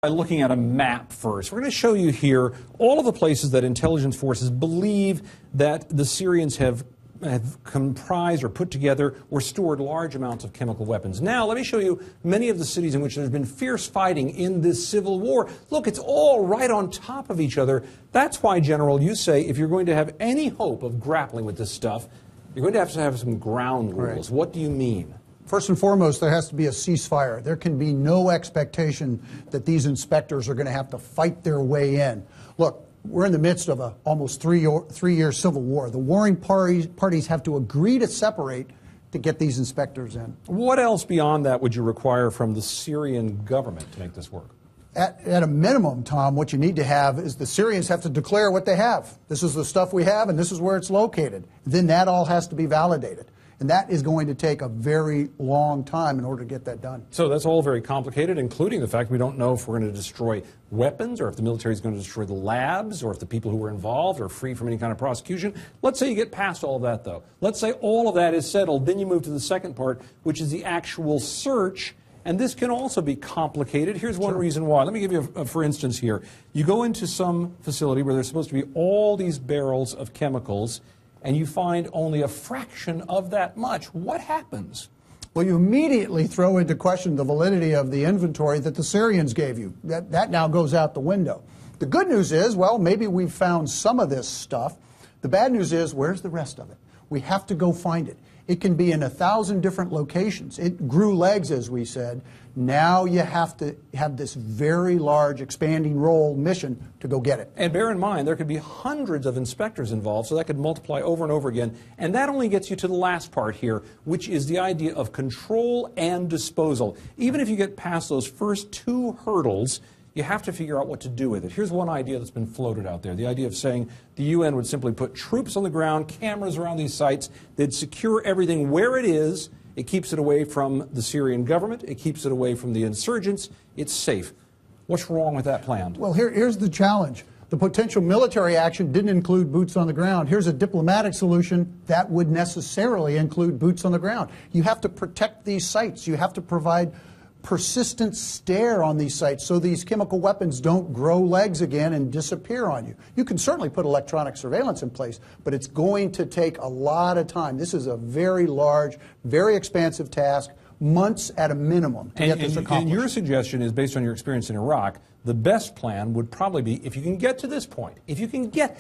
By looking at a map first. We're going to show you here all of the places that intelligence forces believe that the Syrians have comprised or put together or stored large amounts of chemical weapons. Now, let me show you many of the cities in which there's been fierce fighting in this civil war. Look, it's all right on top of each other. That's why, General, you say if you're going to have any hope of grappling with this stuff, you're going to have some ground rules. Right. What do you mean? First and foremost, there has to be a ceasefire. There can be no expectation that these inspectors are going to have to fight their way in. Look, we're in the midst of a almost three-year civil war. The warring parties have to agree to separate to get these inspectors in. What else beyond that would you require from the Syrian government to make this work? At a minimum, Tom, what you need to have is the Syrians have to declare what they have. This is the stuff we have, and this is where it's located. Then that all has to be validated. And that is going to take a very long time in order to get that done. So that's all very complicated, including the fact we don't know if we're going to destroy weapons or if the military is going to destroy the labs or if the people who were involved are free from any kind of prosecution. Let's say you get past all of that, though. Let's say all of that is settled. Then you move to the second part, which is the actual search. And this can also be complicated. Here's one reason why. Let me give you, for instance, here. You go into some facility where there's supposed to be all these barrels of chemicals, and you find only a fraction of that much. What happens? Well, you immediately throw into question the validity of the inventory that the Syrians gave you. That now goes out the window. The good news is, well, maybe we've found some of this stuff. The bad news is, where's the rest of it? We have to go find it. It can be in 1,000 different locations. It grew legs, as we said. Now you have to have this very large expanding role mission to go get it. And bear in mind, there could be hundreds of inspectors involved, so that could multiply over and over again. And that only gets you to the last part here, which is the idea of control and disposal. Even if you get past those first two hurdles, you have to figure out what to do with it. Here's one idea that's been floated out there, the idea of saying the UN would simply put troops on the ground, cameras around these sites, they'd secure everything where it is. It keeps it away from the Syrian government. It keeps it away from the insurgents. It's safe. What's wrong with that plan? Well, here's the challenge. The potential military action didn't include boots on the ground. Here's a diplomatic solution that would necessarily include boots on the ground. You have to protect these sites. You have to provide persistent stare on these sites so these chemical weapons don't grow legs again and disappear on you. You can certainly put electronic surveillance in place, but it's going to take a lot of time. This is a very large, very expansive task, months at a minimum to get this accomplished. And your suggestion is, based on your experience in Iraq, the best plan would probably be, if you can get to this point, if you can get